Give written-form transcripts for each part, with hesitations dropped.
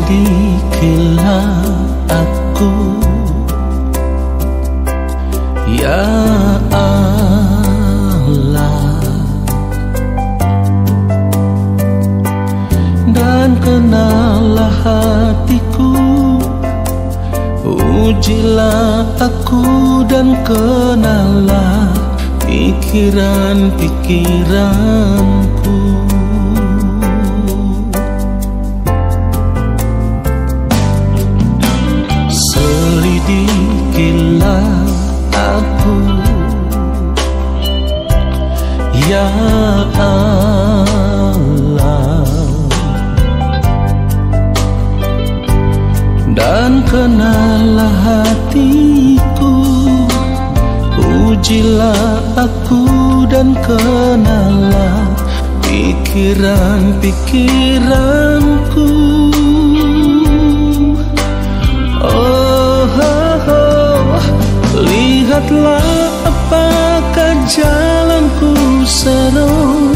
Selidikilah aku, ya Allah, dan kenallah hatiku. Ujilah aku dan kenallah pikiran-pikiranku. Selidikilah aku, ya Allah, dan kenallah hatiku. Ujilah aku dan kenallah pikiran-pikiranku. Lihatlah apakah jalanku seru,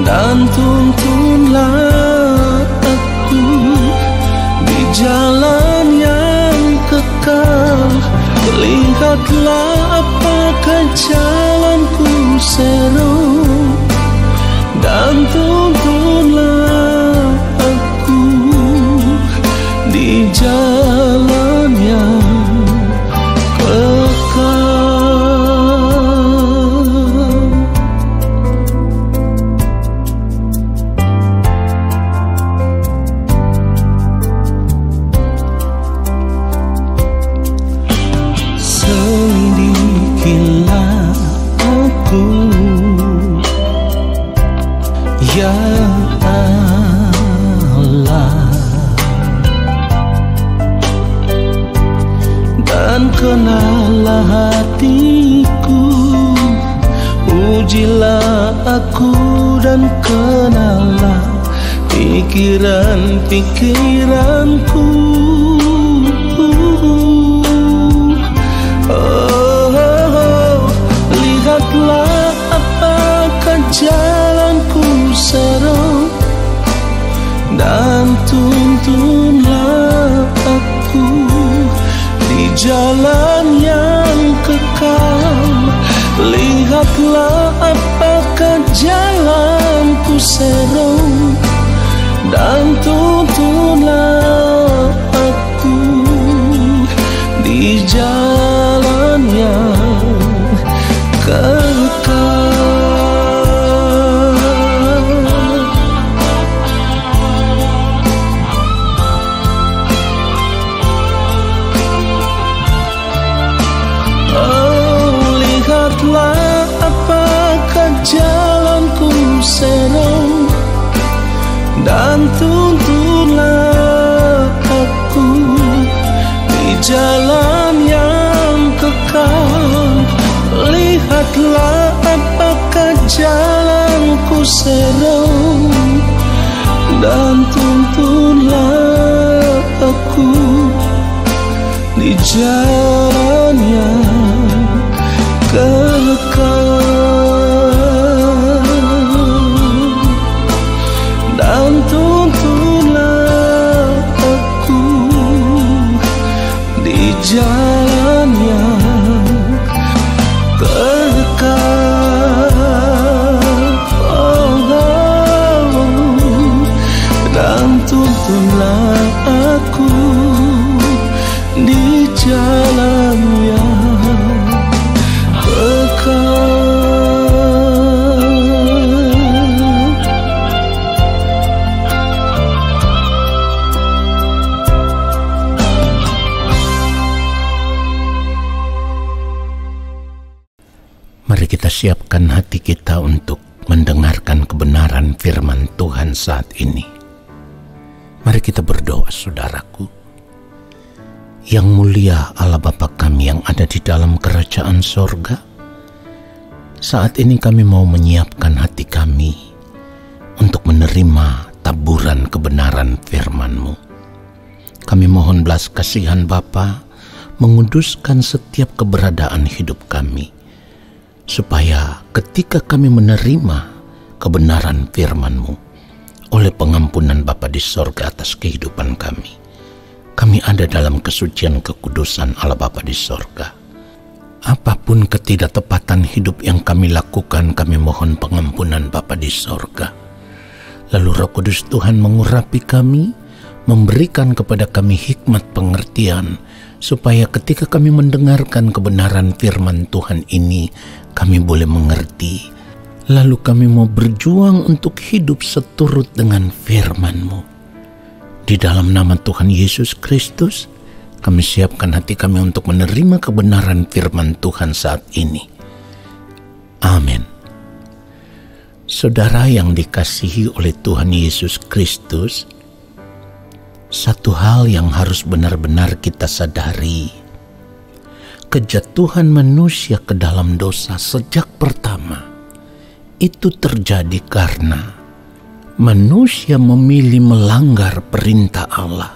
dan tuntunlah aku di jalan yang kekal. Lihatlah apakah jalanku seru, dan tuntunlah aku di jalan yang kenallah hatiku. Ujilah aku dan kenallah pikiran-pikiranku. Lihatlah apakah jalanku seru, dan tuntunlah aku di jalan yang kekal. Lihatlah apakah jalanku seru, dan tuntunlah aku di jalan yang kekal. Lihatlah apakah jalanku seru, dan tuntunlah aku di jalan yang kekal. Lihatlah apakah jalanku seru, dan tuntunlah aku di jalan yang kekal, dan tuntunlah aku di jalan yang kekal. Dan tuntunlah aku di jalan yang kekal. Mari kita siapkan hati kita untuk mendengarkan kebenaran firman Tuhan saat ini. Mari kita berdoa, saudaraku. Yang mulia Allah Bapa kami yang ada di dalam kerajaan sorga, saat ini kami mau menyiapkan hati kami untuk menerima taburan kebenaran firman-Mu. Kami mohon belas kasihan Bapa menguduskan setiap keberadaan hidup kami, supaya ketika kami menerima kebenaran firman-Mu, oleh pengampunan Bapa di sorga atas kehidupan kami. Kami ada dalam kesucian kekudusan Allah Bapa di sorga. Apapun ketidaktepatan hidup yang kami lakukan, kami mohon pengampunan Bapa di sorga. Lalu Roh Kudus Tuhan mengurapi kami, memberikan kepada kami hikmat pengertian, supaya ketika kami mendengarkan kebenaran firman Tuhan ini, kami boleh mengerti. Lalu kami mau berjuang untuk hidup seturut dengan firman-Mu. Di dalam nama Tuhan Yesus Kristus, kami siapkan hati kami untuk menerima kebenaran firman Tuhan saat ini. Amin. Saudara yang dikasihi oleh Tuhan Yesus Kristus, satu hal yang harus benar-benar kita sadari, kejatuhan manusia ke dalam dosa sejak pertama itu terjadi karena manusia memilih melanggar perintah Allah,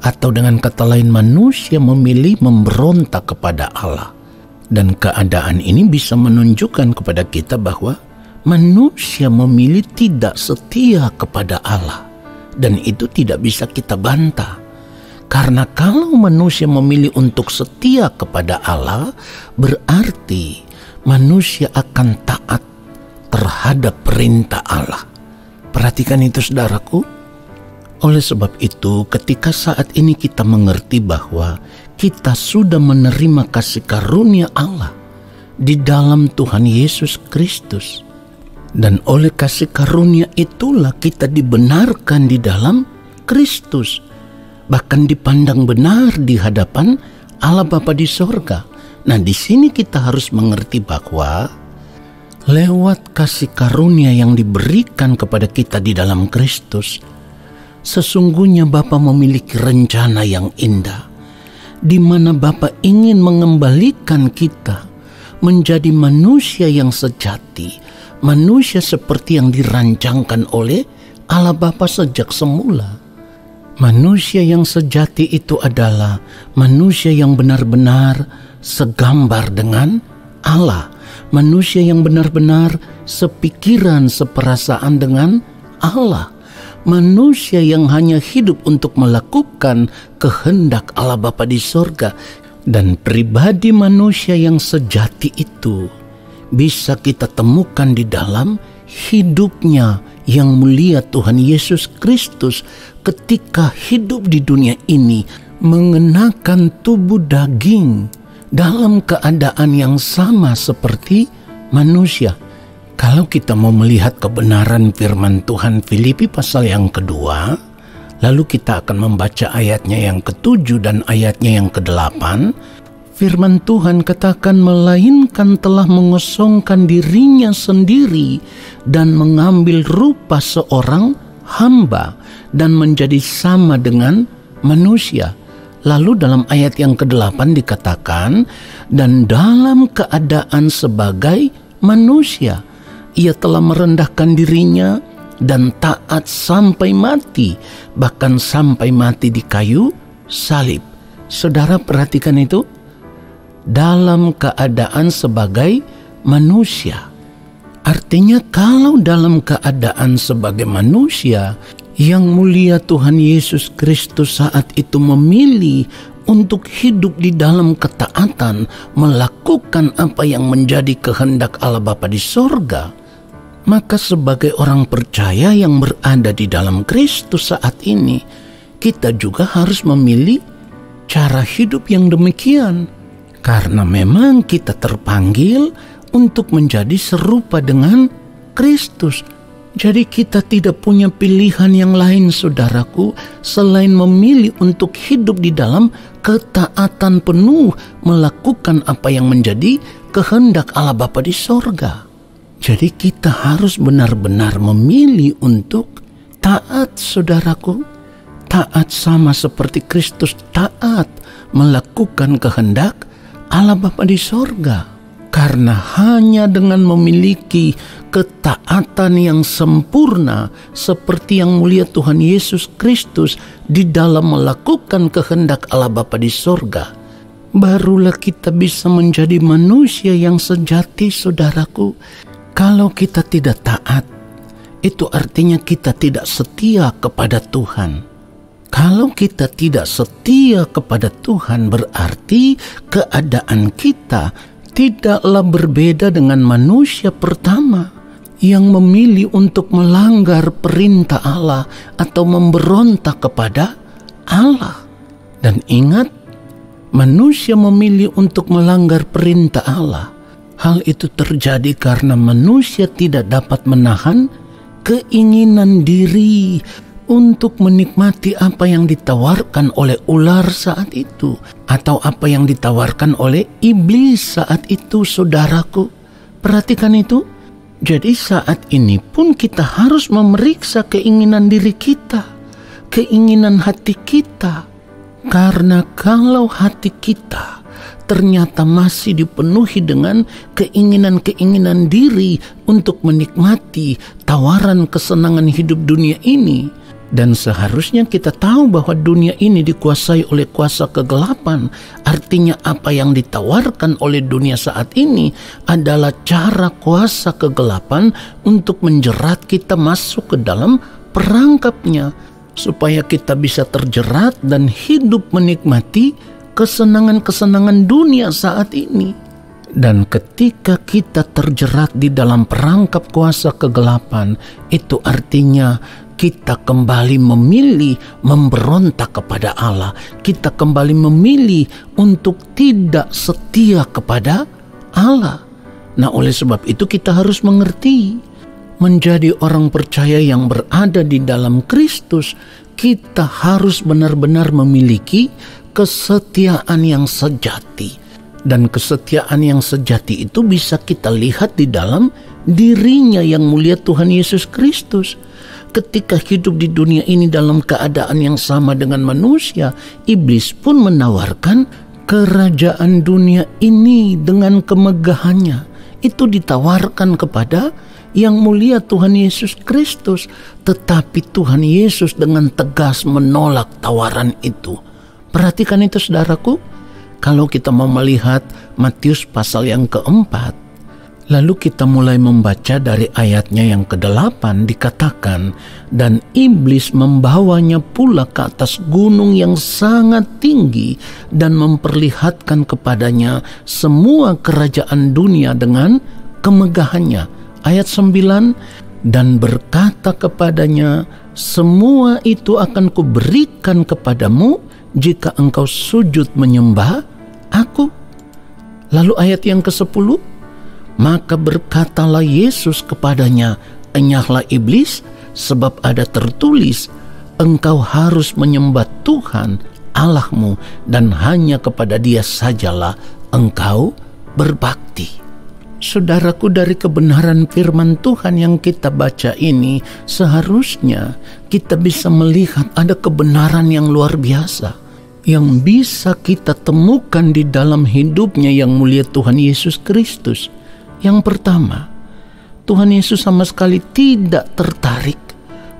atau dengan kata lain manusia memilih memberontak kepada Allah. Dan keadaan ini bisa menunjukkan kepada kita bahwa manusia memilih tidak setia kepada Allah. Dan itu tidak bisa kita bantah. Karena kalau manusia memilih untuk setia kepada Allah, berarti manusia akan taat terhadap perintah Allah. Perhatikan itu saudaraku. Oleh sebab itu, ketika saat ini kita mengerti bahwa kita sudah menerima kasih karunia Allah di dalam Tuhan Yesus Kristus, dan oleh kasih karunia itulah kita dibenarkan di dalam Kristus, bahkan dipandang benar di hadapan Allah Bapa di sorga. Nah, di sini kita harus mengerti bahwa lewat kasih karunia yang diberikan kepada kita di dalam Kristus, sesungguhnya Bapa memiliki rencana yang indah, di mana Bapa ingin mengembalikan kita menjadi manusia yang sejati, manusia seperti yang dirancangkan oleh Allah Bapa sejak semula. Manusia yang sejati itu adalah manusia yang benar-benar segambar dengan Allah. Manusia yang benar-benar sepikiran, seperasaan dengan Allah. Manusia yang hanya hidup untuk melakukan kehendak Allah Bapa di sorga. Dan pribadi manusia yang sejati itu bisa kita temukan di dalam hidupnya yang mulia Tuhan Yesus Kristus ketika hidup di dunia ini mengenakan tubuh daging dalam keadaan yang sama seperti manusia. Kalau kita mau melihat kebenaran firman Tuhan Filipi pasal yang kedua, lalu kita akan membaca ayatnya yang ke-7 dan ayatnya yang ke-8. Firman Tuhan katakan, melainkan telah mengosongkan dirinya sendiri dan mengambil rupa seorang hamba dan menjadi sama dengan manusia. Lalu dalam ayat yang ke-8 dikatakan, dan dalam keadaan sebagai manusia, ia telah merendahkan dirinya dan taat sampai mati, bahkan sampai mati di kayu salib. Saudara perhatikan itu. Dalam keadaan sebagai manusia. Artinya kalau dalam keadaan sebagai manusia, yang mulia Tuhan Yesus Kristus saat itu memilih untuk hidup di dalam ketaatan, melakukan apa yang menjadi kehendak Allah Bapa di sorga, maka sebagai orang percaya yang berada di dalam Kristus saat ini, kita juga harus memilih cara hidup yang demikian. Karena memang kita terpanggil untuk menjadi serupa dengan Kristus. Jadi kita tidak punya pilihan yang lain saudaraku, selain memilih untuk hidup di dalam ketaatan penuh, melakukan apa yang menjadi kehendak Allah Bapa di sorga. Jadi kita harus benar-benar memilih untuk taat saudaraku. Taat sama seperti Kristus taat melakukan kehendak Allah Bapa di sorga. Karena hanya dengan memiliki ketaatan yang sempurna seperti yang mulia Tuhan Yesus Kristus di dalam melakukan kehendak Allah Bapa di sorga, barulah kita bisa menjadi manusia yang sejati saudaraku. Kalau kita tidak taat, itu artinya kita tidak setia kepada Tuhan. Kalau kita tidak setia kepada Tuhan, berarti keadaan kita tidaklah berbeda dengan manusia pertama yang memilih untuk melanggar perintah Allah atau memberontak kepada Allah. Dan ingat, manusia memilih untuk melanggar perintah Allah. Hal itu terjadi karena manusia tidak dapat menahan keinginan diri untuk menikmati apa yang ditawarkan oleh ular saat itu, atau apa yang ditawarkan oleh iblis saat itu, saudaraku. Perhatikan itu. Jadi saat ini pun kita harus memeriksa keinginan diri kita, keinginan hati kita. Karena kalau hati kita ternyata masih dipenuhi dengan keinginan-keinginan diri untuk menikmati tawaran kesenangan hidup dunia ini, dan seharusnya kita tahu bahwa dunia ini dikuasai oleh kuasa kegelapan. Artinya apa yang ditawarkan oleh dunia saat ini adalah cara kuasa kegelapan untuk menjerat kita masuk ke dalam perangkapnya, supaya kita bisa terjerat dan hidup menikmati kesenangan-kesenangan dunia saat ini. Dan ketika kita terjerat di dalam perangkap kuasa kegelapan, itu artinya kita kembali memilih memberontak kepada Allah. Kita kembali memilih untuk tidak setia kepada Allah. Nah, oleh sebab itu kita harus mengerti, menjadi orang percaya yang berada di dalam Kristus, kita harus benar-benar memiliki kesetiaan yang sejati. Dan kesetiaan yang sejati itu bisa kita lihat di dalam dirinya yang mulia Tuhan Yesus Kristus. Ketika hidup di dunia ini dalam keadaan yang sama dengan manusia, iblis pun menawarkan kerajaan dunia ini dengan kemegahannya. Itu ditawarkan kepada yang mulia Tuhan Yesus Kristus. Tetapi Tuhan Yesus dengan tegas menolak tawaran itu. Perhatikan itu, saudaraku. Kalau kita mau melihat Matius pasal yang keempat, lalu kita mulai membaca dari ayatnya yang ke-8, dikatakan, dan iblis membawanya pula ke atas gunung yang sangat tinggi dan memperlihatkan kepadanya semua kerajaan dunia dengan kemegahannya. Ayat 9, dan berkata kepadanya, semua itu akan kuberikan kepadamu jika engkau sujud menyembah aku. Lalu ayat yang ke-10, maka berkatalah Yesus kepadanya, enyahlah iblis, sebab ada tertulis, engkau harus menyembah Tuhan Allahmu, dan hanya kepada Dia sajalah engkau berbakti. Saudaraku, dari kebenaran firman Tuhan yang kita baca ini, seharusnya kita bisa melihat ada kebenaran yang luar biasa yang bisa kita temukan di dalam hidupnya yang mulia Tuhan Yesus Kristus. Yang pertama, Tuhan Yesus sama sekali tidak tertarik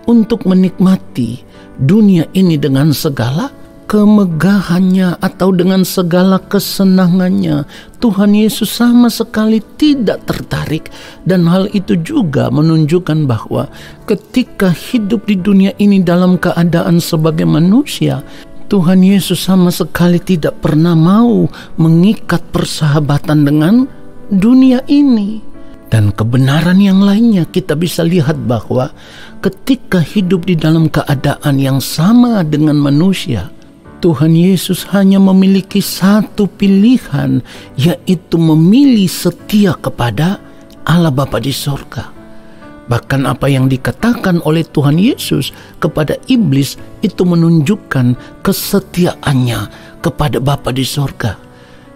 untuk menikmati dunia ini dengan segala kemegahannya atau dengan segala kesenangannya. Tuhan Yesus sama sekali tidak tertarik, dan hal itu juga menunjukkan bahwa ketika hidup di dunia ini dalam keadaan sebagai manusia, Tuhan Yesus sama sekali tidak pernah mau mengikat persahabatan dengan dunia ini. Dan kebenaran yang lainnya kita bisa lihat bahwa ketika hidup di dalam keadaan yang sama dengan manusia, Tuhan Yesus hanya memiliki satu pilihan, yaitu memilih setia kepada Allah Bapa di sorga. Bahkan apa yang dikatakan oleh Tuhan Yesus kepada iblis itu menunjukkan kesetiaannya kepada Bapa di sorga.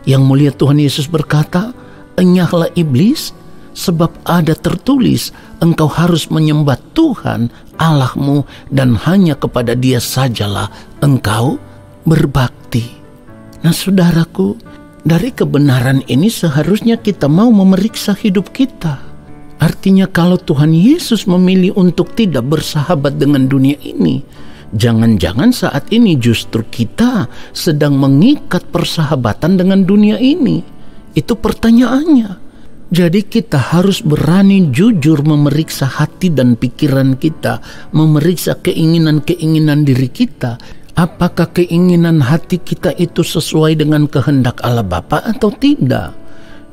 Yang mulia Tuhan Yesus berkata, enyahlah iblis, sebab ada tertulis, engkau harus menyembah Tuhan Allahmu, dan hanya kepada Dia sajalah engkau berbakti. Nah, saudaraku, dari kebenaran ini seharusnya kita mau memeriksa hidup kita. Artinya kalau Tuhan Yesus memilih untuk tidak bersahabat dengan dunia ini, jangan-jangan saat ini justru kita sedang mengikat persahabatan dengan dunia ini. Itu pertanyaannya. Jadi kita harus berani jujur memeriksa hati dan pikiran kita, memeriksa keinginan-keinginan diri kita. Apakah keinginan hati kita itu sesuai dengan kehendak Allah Bapa atau tidak?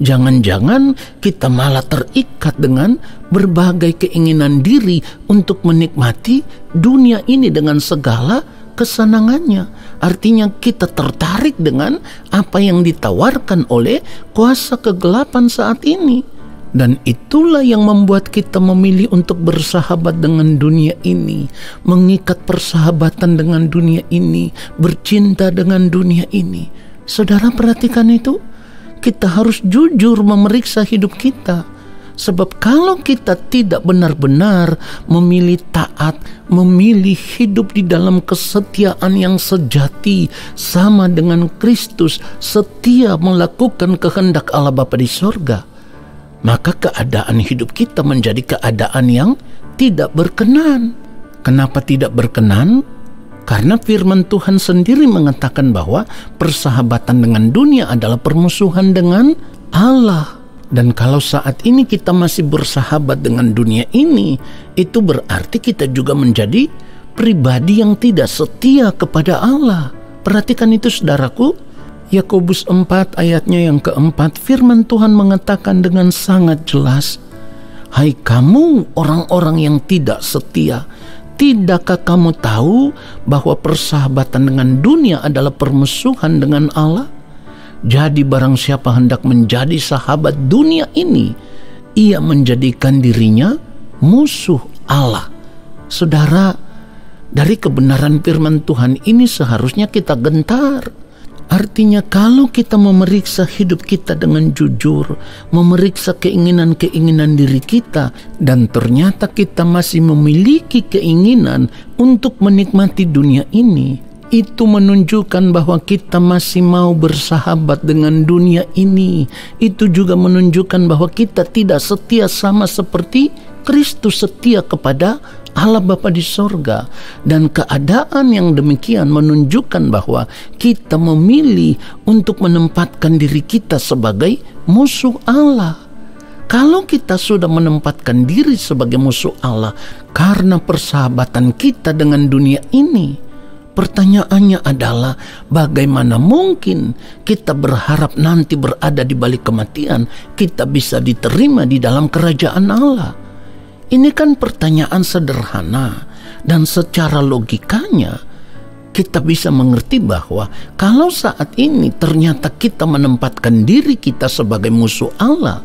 Jangan-jangan kita malah terikat dengan berbagai keinginan diri untuk menikmati dunia ini dengan segala kesenangannya. Artinya kita tertarik dengan apa yang ditawarkan oleh kuasa kegelapan saat ini. Dan itulah yang membuat kita memilih untuk bersahabat dengan dunia ini, mengikat persahabatan dengan dunia ini, bercinta dengan dunia ini. Saudara perhatikan itu. Kita harus jujur memeriksa hidup kita. Sebab kalau kita tidak benar-benar memilih taat, memilih hidup di dalam kesetiaan yang sejati sama dengan Kristus, setia melakukan kehendak Allah Bapa di sorga, maka keadaan hidup kita menjadi keadaan yang tidak berkenan. Kenapa tidak berkenan? Karena firman Tuhan sendiri mengatakan bahwa persahabatan dengan dunia adalah permusuhan dengan Allah. Dan kalau saat ini kita masih bersahabat dengan dunia ini, itu berarti kita juga menjadi pribadi yang tidak setia kepada Allah. Perhatikan itu saudaraku. Yakobus 4 ayatnya yang keempat, firman Tuhan mengatakan dengan sangat jelas, "Hai kamu orang-orang yang tidak setia, tidakkah kamu tahu bahwa persahabatan dengan dunia adalah permusuhan dengan Allah? Jadi barang siapa hendak menjadi sahabat dunia ini, ia menjadikan dirinya musuh Allah." Saudara, dari kebenaran firman Tuhan ini seharusnya kita gentar. Artinya kalau kita memeriksa hidup kita dengan jujur, memeriksa keinginan-keinginan diri kita, dan ternyata kita masih memiliki keinginan untuk menikmati dunia ini, itu menunjukkan bahwa kita masih mau bersahabat dengan dunia ini. Itu juga menunjukkan bahwa kita tidak setia sama seperti Kristus setia kepada Allah Bapa di sorga. Dan keadaan yang demikian menunjukkan bahwa kita memilih untuk menempatkan diri kita sebagai musuh Allah. Kalau kita sudah menempatkan diri sebagai musuh Allah karena persahabatan kita dengan dunia ini, pertanyaannya adalah bagaimana mungkin kita berharap nanti berada di balik kematian kita bisa diterima di dalam kerajaan Allah? Ini kan pertanyaan sederhana, dan secara logikanya kita bisa mengerti bahwa kalau saat ini ternyata kita menempatkan diri kita sebagai musuh Allah,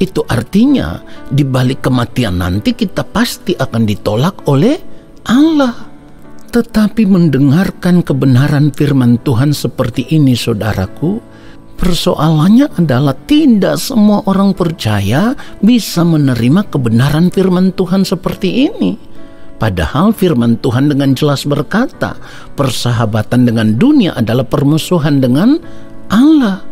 itu artinya di balik kematian nanti kita pasti akan ditolak oleh Allah. Tetapi mendengarkan kebenaran firman Tuhan seperti ini, saudaraku, persoalannya adalah tidak semua orang percaya bisa menerima kebenaran firman Tuhan seperti ini. Padahal firman Tuhan dengan jelas berkata, persahabatan dengan dunia adalah permusuhan dengan Allah.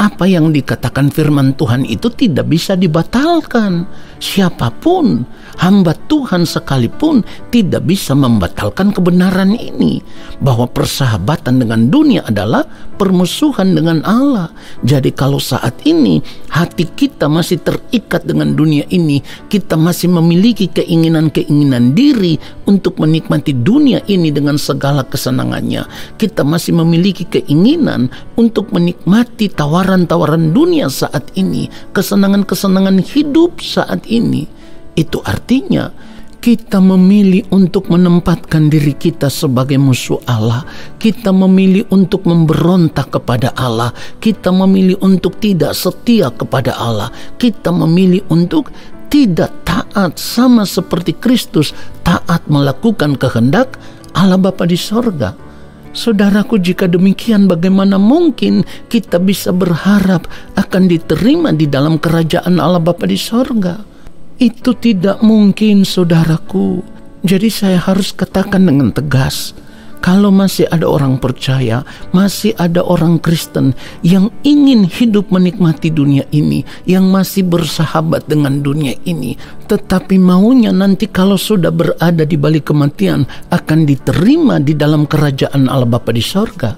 Apa yang dikatakan firman Tuhan itu tidak bisa dibatalkan. Siapapun, hamba Tuhan sekalipun tidak bisa membatalkan kebenaran ini, bahwa persahabatan dengan dunia adalah permusuhan dengan Allah. Jadi kalau saat ini hati kita masih terikat dengan dunia ini, kita masih memiliki keinginan-keinginan diri untuk menikmati dunia ini dengan segala kesenangannya, kita masih memiliki keinginan untuk menikmati tawaran-tawaran dunia saat ini, kesenangan-kesenangan hidup saat ini, itu artinya kita memilih untuk menempatkan diri kita sebagai musuh Allah. Kita memilih untuk memberontak kepada Allah. Kita memilih untuk tidak setia kepada Allah. Kita memilih untuk tidak taat sama seperti Kristus taat melakukan kehendak Allah Bapa di sorga. Saudaraku, jika demikian bagaimana mungkin kita bisa berharap akan diterima di dalam kerajaan Allah Bapa di sorga? Itu tidak mungkin, saudaraku. Jadi saya harus katakan dengan tegas, kalau masih ada orang percaya, masih ada orang Kristen yang ingin hidup menikmati dunia ini, yang masih bersahabat dengan dunia ini, tetapi maunya nanti kalau sudah berada di balik kematian akan diterima di dalam kerajaan Allah Bapa di sorga.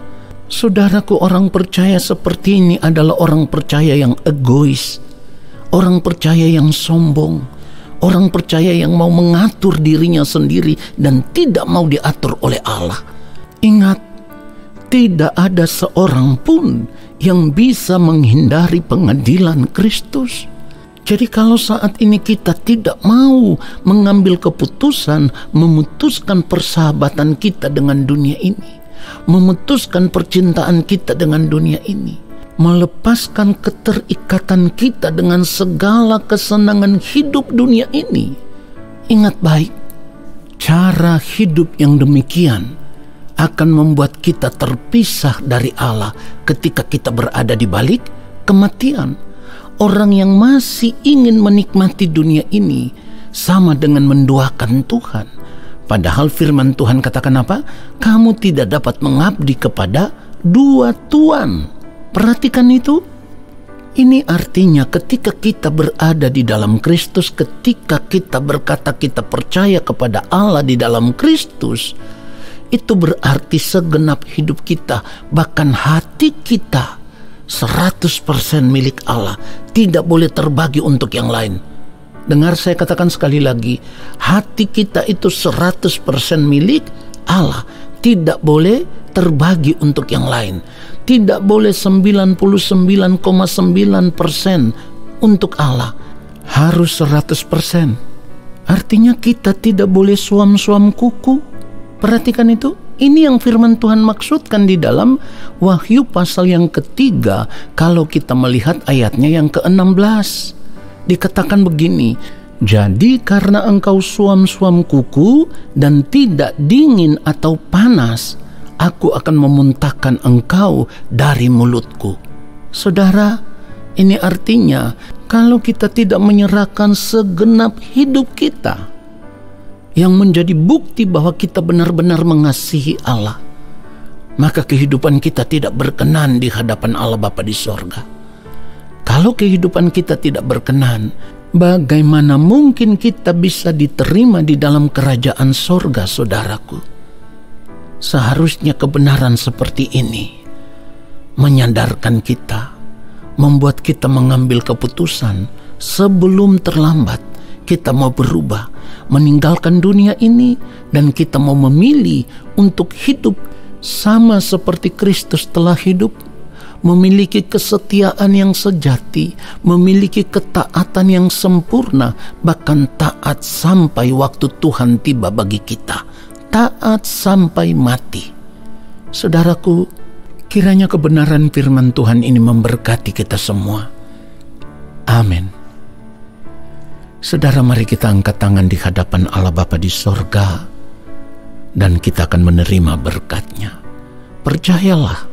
Saudaraku, orang percaya seperti ini adalah orang percaya yang egois, orang percaya yang sombong, orang percaya yang mau mengatur dirinya sendiri dan tidak mau diatur oleh Allah. Ingat, tidak ada seorang pun yang bisa menghindari pengadilan Kristus. Jadi kalau saat ini kita tidak mau mengambil keputusan, memutuskan persahabatan kita dengan dunia ini, memutuskan percintaan kita dengan dunia ini, melepaskan keterikatan kita dengan segala kesenangan hidup dunia ini, ingat baik, cara hidup yang demikian akan membuat kita terpisah dari Allah ketika kita berada di balik kematian. Orang yang masih ingin menikmati dunia ini sama dengan menduakan Tuhan. Padahal firman Tuhan katakan apa? Kamu tidak dapat mengabdi kepada dua tuan. Perhatikan itu. Ini artinya ketika kita berada di dalam Kristus, ketika kita berkata kita percaya kepada Allah di dalam Kristus, itu berarti segenap hidup kita, bahkan hati kita 100% milik Allah, tidak boleh terbagi untuk yang lain. Dengar saya katakan sekali lagi, hati kita itu 100% milik Allah, tidak boleh terbagi untuk yang lain. Tidak boleh 99,9% untuk Allah, harus 100%. Artinya kita tidak boleh suam-suam kuku. Perhatikan itu. Ini yang firman Tuhan maksudkan di dalam Wahyu pasal yang ketiga. Kalau kita melihat ayatnya yang ke-16, dikatakan begini, jadi karena engkau suam-suam kuku dan tidak dingin atau panas, aku akan memuntahkan engkau dari mulutku. Saudara, ini artinya kalau kita tidak menyerahkan segenap hidup kita, yang menjadi bukti bahwa kita benar-benar mengasihi Allah, maka kehidupan kita tidak berkenan di hadapan Allah Bapa di sorga. Kalau kehidupan kita tidak berkenan, bagaimana mungkin kita bisa diterima di dalam kerajaan sorga, saudaraku? Seharusnya kebenaran seperti ini menyadarkan kita, membuat kita mengambil keputusan sebelum terlambat. Kita mau berubah, meninggalkan dunia ini, dan kita mau memilih untuk hidup sama seperti Kristus telah hidup, memiliki kesetiaan yang sejati, memiliki ketaatan yang sempurna, bahkan taat sampai waktu Tuhan tiba bagi kita, taat sampai mati. Saudaraku, kiranya kebenaran firman Tuhan ini memberkati kita semua. Amin. Saudara, mari kita angkat tangan di hadapan Allah Bapa di sorga, dan kita akan menerima berkat-Nya. Percayalah,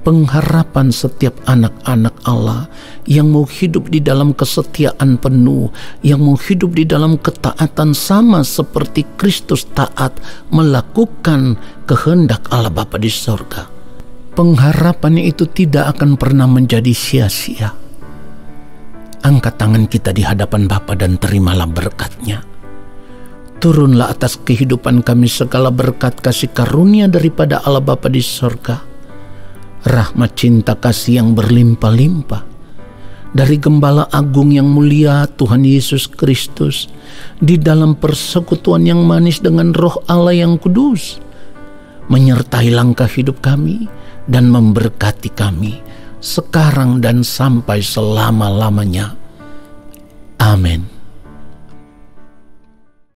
pengharapan setiap anak-anak Allah yang mau hidup di dalam kesetiaan penuh, yang mau hidup di dalam ketaatan sama seperti Kristus taat melakukan kehendak Allah Bapa di sorga. Pengharapan itu tidak akan pernah menjadi sia-sia. Angkat tangan kita di hadapan Bapa dan terimalah berkat-Nya. Turunlah atas kehidupan kami segala berkat kasih karunia daripada Allah Bapa di sorga, rahmat cinta kasih yang berlimpah-limpah dari Gembala Agung yang mulia Tuhan Yesus Kristus, di dalam persekutuan yang manis dengan Roh Allah yang kudus, menyertai langkah hidup kami dan memberkati kami sekarang dan sampai selama-lamanya. Amin.